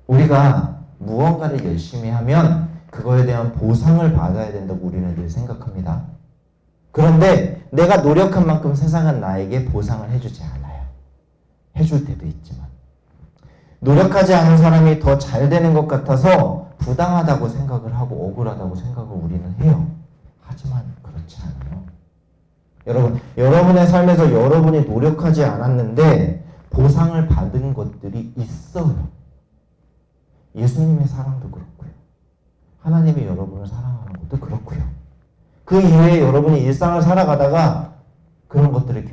우리가 무언가를 열심히 하면 그거에 대한 보상을 받아야 된다고 우리는 늘 생각합니다. 그런데 내가 노력한 만큼 세상은 나에게 보상을 해주지 않아요. 해줄 때도 있지만 노력하지 않은 사람이 더 잘 되는 것 같아서 부당하다고 생각을 하고 억울하다고 생각을 우리는 해요. 하지만 그렇지 않아요. 여러분, 여러분의 삶에서 여러분이 노력하지 않았는데 보상을 받은 것들이 있어요. 예수님의 사랑도 그렇고요. 하나님이 여러분을 사랑하는 것도 그렇고요. 그 이외에 여러분이 일상을 살아가다가 그런 것들을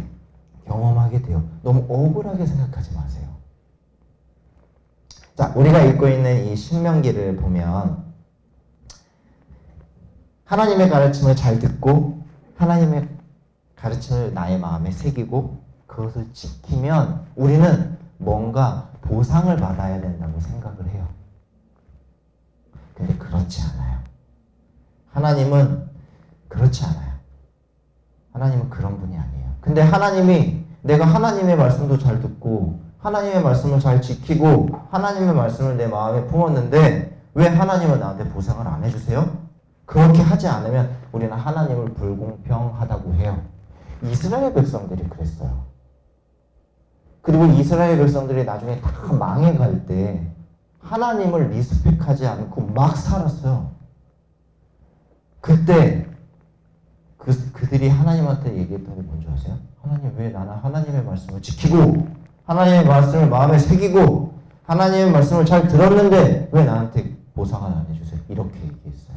경험하게 돼요. 너무 억울하게 생각하지 마세요. 자, 우리가 읽고 있는 이 신명기를 보면 하나님의 가르침을 잘 듣고 하나님의 가르침을 나의 마음에 새기고 그것을 지키면 우리는 뭔가 보상을 받아야 된다고 생각을 해요. 근데 그렇지 않아요. 하나님은 그렇지 않아요. 하나님은 그런 분이 아니에요. 근데 하나님이 내가 하나님의 말씀도 잘 듣고 하나님의 말씀을 잘 지키고 하나님의 말씀을 내 마음에 품었는데 왜 하나님은 나한테 보상을 안 해주세요? 그렇게 하지 않으면 우리는 하나님을 불공평하다고 해요. 이스라엘 백성들이 그랬어요. 그리고 이스라엘 백성들이 나중에 다 망해갈 때 하나님을 리스펙하지 않고 막 살았어요. 그때 그들이 하나님한테 얘기했던 게 뭔지 아세요? 하나님, 왜 나는 하나님의 말씀을 지키고 하나님의 말씀을 마음에 새기고 하나님의 말씀을 잘 들었는데 왜 나한테 보상을 안 해주세요? 이렇게 얘기했어요.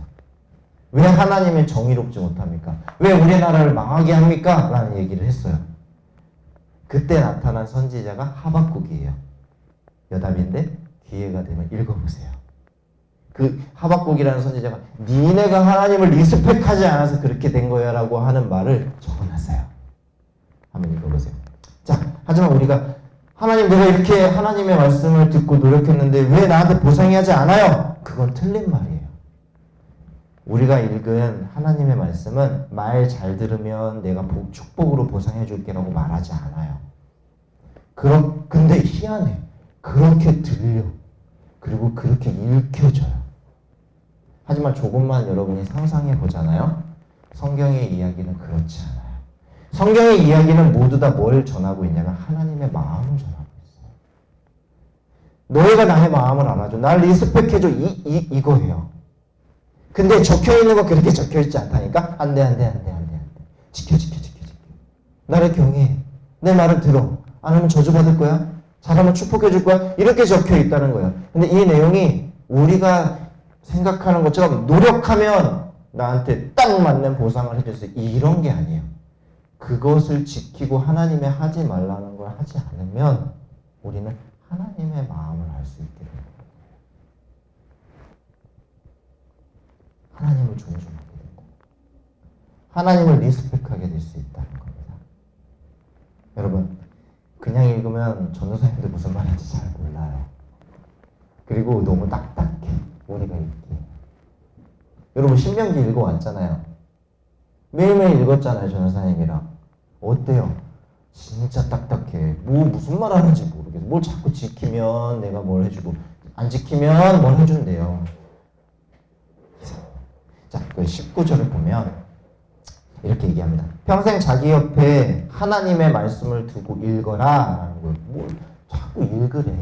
왜 하나님의 정의롭지 못합니까? 왜 우리나라를 망하게 합니까? 라는 얘기를 했어요. 그때 나타난 선지자가 하박국이에요. 여담인데 기회가 되면 읽어보세요. 그 하박국이라는 선지자가 니네가 하나님을 리스펙하지 않아서 그렇게 된 거야 라고 하는 말을 적어놨어요. 한번 읽어보세요. 자, 하지만 우리가 하나님, 내가 이렇게 하나님의 말씀을 듣고 노력했는데 왜 나한테 보상이 하지 않아요? 그건 틀린 말이에요. 우리가 읽은 하나님의 말씀은 말 잘 들으면 내가 축복으로 보상해 줄게라고 말하지 않아요. 근데 희한해. 그렇게 들려. 그리고 그렇게 읽혀져요. 하지만 조금만 여러분이 상상해 보잖아요. 성경의 이야기는 그렇지 않아요. 성경의 이야기는 모두 다 뭘 전하고 있냐면 하나님의 마음을 전하고 있어요. 너희가 나의 마음을 알아줘. 날 리스펙해줘. 이거예요. 근데 적혀있는 거 그렇게 적혀있지 않다니까? 안 돼. 지켜. 나를 경외해. 내 말을 들어. 안 하면 저주받을 거야. 잘하면 축복해줄 거야. 이렇게 적혀있다는 거예요. 근데 이 내용이 우리가 생각하는 것처럼 노력하면 나한테 딱 맞는 보상을 해줄 수 있어요. 이런 게 아니에요. 그것을 지키고 하나님의 하지 말라는 걸 하지 않으면 우리는 하나님의 마음을 알 수 있게 됩니다. 하나님을 존중하게 된다. 하나님을 리스펙하게 될 수 있다는 겁니다. 여러분, 그냥 읽으면 전도사님들 무슨 말인지 잘 몰라요. 그리고 너무 딱딱해. 우리가 읽기에. 여러분, 신명기 읽어왔잖아요. 매일매일 읽었잖아요, 전도사님이랑. 어때요? 진짜 딱딱해. 무슨 말 하는지 모르겠어. 뭘 자꾸 지키면 내가 뭘 해주고 안 지키면 뭘 해준대요. 자, 그 19절을 보면 이렇게 얘기합니다. 평생 자기 옆에 하나님의 말씀을 두고 읽어라 라는 걸 뭘 자꾸 읽으래.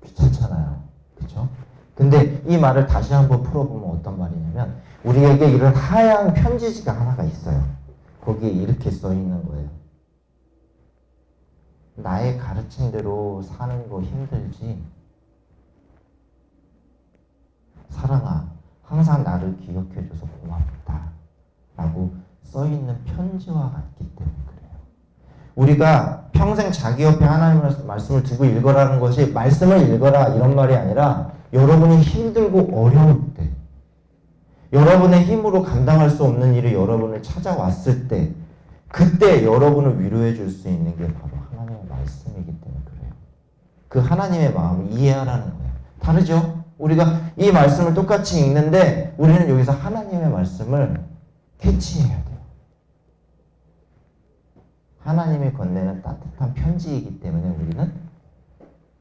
귀찮잖아요. 그쵸? 근데 이 말을 다시 한번 풀어보면 어떤 말이냐면 우리에게 이런 하얀 편지지가 하나가 있어요. 거기에 이렇게 써 있는 거예요. 나의 가르침대로 사는 거 힘들지? 사랑아, 항상 나를 기억해줘서 고맙다 라고 써있는 편지와 같기 때문에 그래요. 우리가 평생 자기 옆에 하나님의 말씀을 두고 읽어라는 것이 말씀을 읽어라 이런 말이 아니라 여러분이 힘들고 어려울 때, 여러분의 힘으로 감당할 수 없는 일이 여러분을 찾아왔을 때, 그때 여러분을 위로해 줄 수 있는 게 바로 하나님의 말씀이기 때문에 그래요. 그 하나님의 마음을 이해하라는 거예요. 다르죠? 우리가 이 말씀을 똑같이 읽는데 우리는 여기서 하나님의 말씀을 캐치해야 돼요. 하나님이 건네는 따뜻한 편지이기 때문에 우리는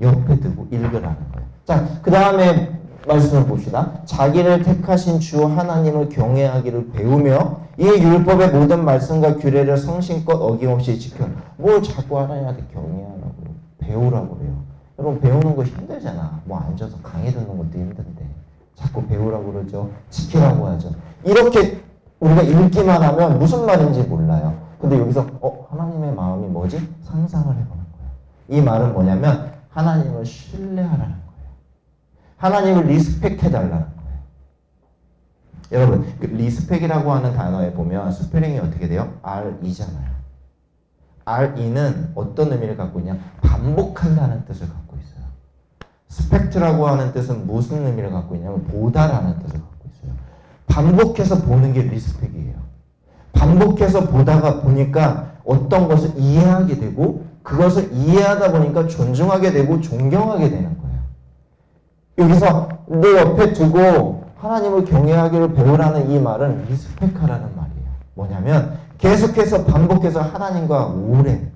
옆에 두고 읽으라는 거예요. 자, 그 다음에 말씀을 봅시다. 자기를 택하신 주 하나님을 경외하기를 배우며 이 율법의 모든 말씀과 규례를 성심껏 어김없이 지켜. 뭘 자꾸 하나님한테 경외하라고 배우라고 그래요. 여러분 배우는 거 힘들잖아. 뭐 앉아서 강의 듣는 것도 힘든데 자꾸 배우라고 그러죠. 지키라고 하죠. 이렇게 우리가 읽기만 하면 무슨 말인지 몰라요. 근데 여기서 하나님의 마음이 뭐지? 상상을 해보는 거예요. 이 말은 뭐냐면 하나님을 신뢰하라는 거예요. 하나님을 리스펙해달라는 거예요. 여러분 그 리스펙이라고 하는 단어에 보면 스펠링이 어떻게 돼요? RE잖아요. RE는 어떤 의미를 갖고 있냐? 반복한다는 뜻을 갖고 있어요. 스펙트라고 하는 뜻은 무슨 의미를 갖고 있냐면 보다라는 뜻을 갖고 있어요. 반복해서 보는 게 리스펙이에요. 반복해서 보다가 보니까 어떤 것을 이해하게 되고 그것을 이해하다 보니까 존중하게 되고 존경하게 되는 거예요. 여기서 내 옆에 두고 하나님을 경외하기를 배우라는 이 말은 리스펙하라는 말이에요. 뭐냐면 계속해서 반복해서 하나님과 오래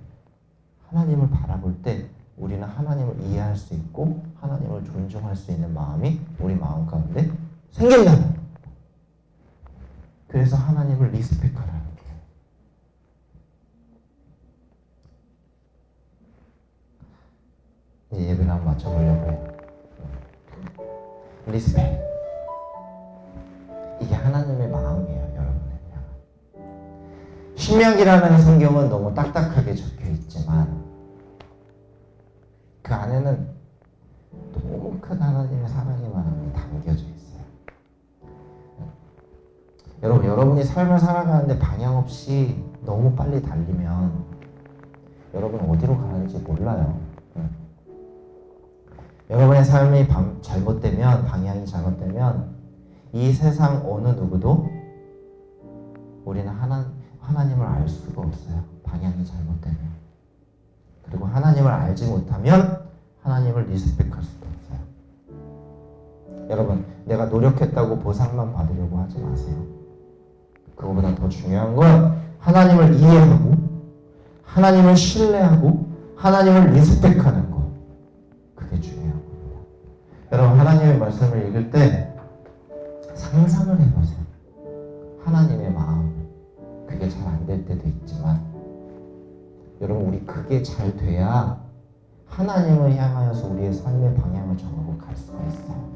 하나님을 바라볼 때 우리는 하나님을 이해할 수 있고 하나님을 존중할 수 있는 마음이 우리 마음 가운데 생긴다는 거예요. 그래서 하나님을 리스펙하라는 거예요. 이제 예배를 한번 맞춰보려고 해요. 리스펙. 이게 하나님의 마음이에요, 여러분의 향한. 신명기라는 성경은 너무 딱딱하게 적혀 있지만 그 안에는 너무 큰 하나님의 사랑의 마음이 담겨져 있어요. 여러분, 여러분이 삶을 살아가는데 방향 없이 너무 빨리 달리면 여러분 어디로 가는지 몰라요. 여러분의 삶이 잘못되면, 방향이 잘못되면 이 세상 어느 누구도 우리는 하나님을 알 수가 없어요. 방향이 잘못되면. 그리고 하나님을 알지 못하면 하나님을 리스펙할 수도 없어요. 여러분, 내가 노력했다고 보상만 받으려고 하지 마세요. 그거보다 더 중요한 건 하나님을 이해하고 하나님을 신뢰하고 하나님을 리스펙하는 것. 그게 중요한 겁니다. 여러분, 하나님의 말씀을 읽을 때 상상을 해보세요. 하나님의 마음. 그게 잘 안 될 때도 있지만 여러분, 우리 그게 잘 돼야 하나님을 향하여서 우리의 삶의 방향을 정하고 갈 수가 있어요.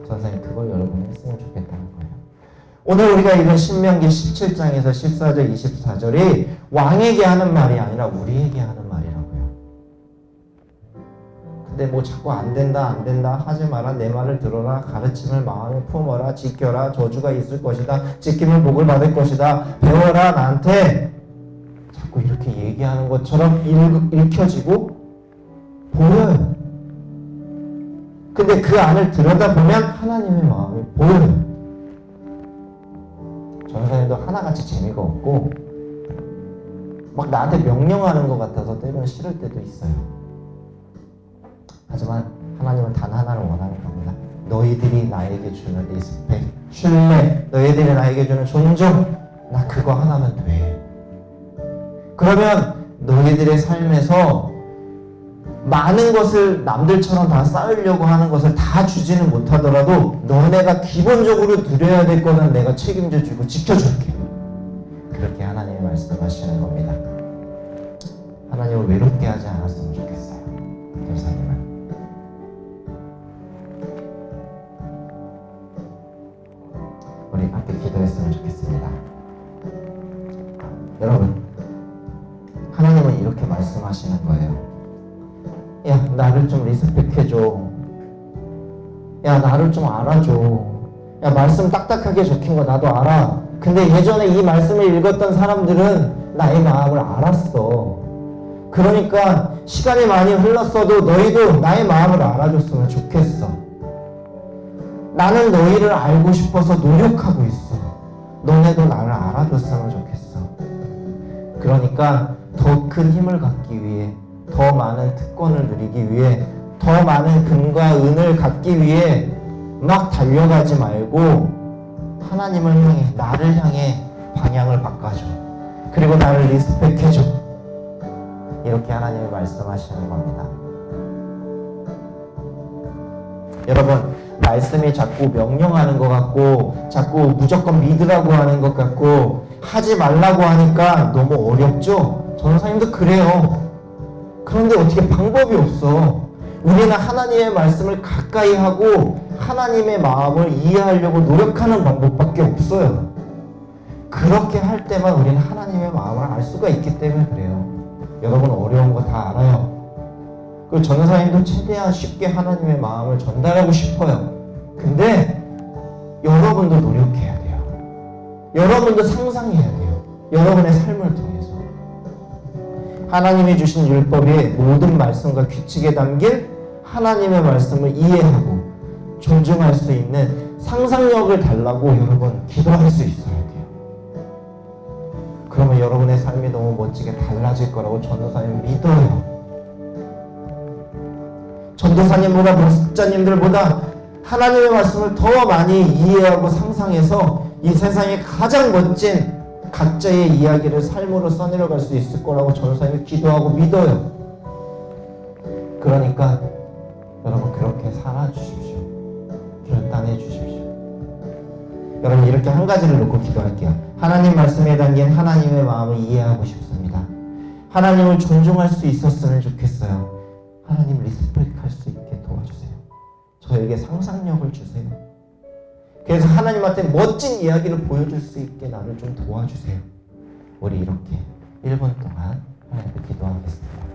선생님, 그걸 여러분이 했으면 좋겠다는 거예요. 오늘 우리가 읽은 신명기 17장에서 14절, 24절이 왕에게 하는 말이 아니라 우리에게 하는 말이라고요. 근데 뭐 자꾸 안 된다 하지 마라, 내 말을 들어라, 가르침을 마음에 품어라, 지켜라, 저주가 있을 것이다, 지킴을 복을 받을 것이다, 배워라, 나한테 자꾸 이렇게 얘기하는 것처럼 읽혀지고 보여요. 근데 그 안을 들여다보면 하나님의 마음이 보여요. 전사님도 하나같이 재미가 없고 막 나한테 명령하는 것 같아서 때로는 싫을 때도 있어요. 하지만 하나님은 단 하나를 원하는 겁니다. 너희들이 나에게 주는 리스펙, 신뢰, 너희들이 나에게 주는 존중, 나 그거 하나면 돼. 그러면 너희들의 삶에서 많은 것을 남들처럼 다 쌓으려고 하는 것을 다 주지는 못하더라도 너네가 기본적으로 누려야 될 거는 내가 책임져 주고 지켜줄게. 그렇게 하나님이 말씀하시는 겁니다. 하나님을 외롭게 하지 않았으면 좋겠어요. 전사님은. 우리 함께 기도했으면 좋겠습니다. 여러분, 하나님은 이렇게 말씀하시는 거예요. 야, 나를 좀 리스펙해줘. 야, 나를 좀 알아줘. 야, 말씀 딱딱하게 적힌 거 나도 알아. 근데 예전에 이 말씀을 읽었던 사람들은 나의 마음을 알았어. 그러니까 시간이 많이 흘렀어도 너희도 나의 마음을 알아줬으면 좋겠어. 나는 너희를 알고 싶어서 노력하고 있어. 너네도 나를 알아줬으면 좋겠어. 그러니까 더 큰 힘을 갖기 위해, 더 많은 특권을 누리기 위해, 더 많은 금과 은을 갖기 위해 막 달려가지 말고 하나님을 향해, 나를 향해 방향을 바꿔줘. 그리고 나를 리스펙해줘. 이렇게 하나님이 말씀하시는 겁니다. 여러분, 말씀이 자꾸 명령하는 것 같고 자꾸 무조건 믿으라고 하는 것 같고 하지 말라고 하니까 너무 어렵죠? 전도사님도 그래요. 그런데 어떻게 방법이 없어. 우리는 하나님의 말씀을 가까이 하고 하나님의 마음을 이해하려고 노력하는 방법밖에 없어요. 그렇게 할 때만 우리는 하나님의 마음을 알 수가 있기 때문에 그래요. 여러분 어려운 거 다 알아요. 그 전도사님도 최대한 쉽게 하나님의 마음을 전달하고 싶어요. 근데 여러분도 노력해야 돼요. 여러분도 상상해야 돼요. 여러분의 삶을 통해서 하나님이 주신 율법의 모든 말씀과 규칙에 담긴 하나님의 말씀을 이해하고 존중할 수 있는 상상력을 달라고 여러분 기도할 수 있어야 돼요. 그러면 여러분의 삶이 너무 멋지게 달라질 거라고 전도사님 믿어요. 전도사님보다 목사님들보다 하나님의 말씀을 더 많이 이해하고 상상해서 이 세상에 가장 멋진 각자의 이야기를 삶으로 써내려갈 수 있을 거라고 전도사님이 기도하고 믿어요. 그러니까 여러분 그렇게 살아주십시오. 결단해 주십시오. 여러분 이렇게 한 가지를 놓고 기도할게요. 하나님 말씀에 담긴 하나님의 마음을 이해하고 싶습니다. 하나님을 존중할 수 있었으면 좋겠어요. 하나님 리스펙할 수 있게 도와주세요. 저에게 상상력을 주세요. 그래서 하나님한테 멋진 이야기를 보여줄 수 있게 나를 좀 도와주세요. 우리 이렇게 1분 동안 하나님께 기도하겠습니다.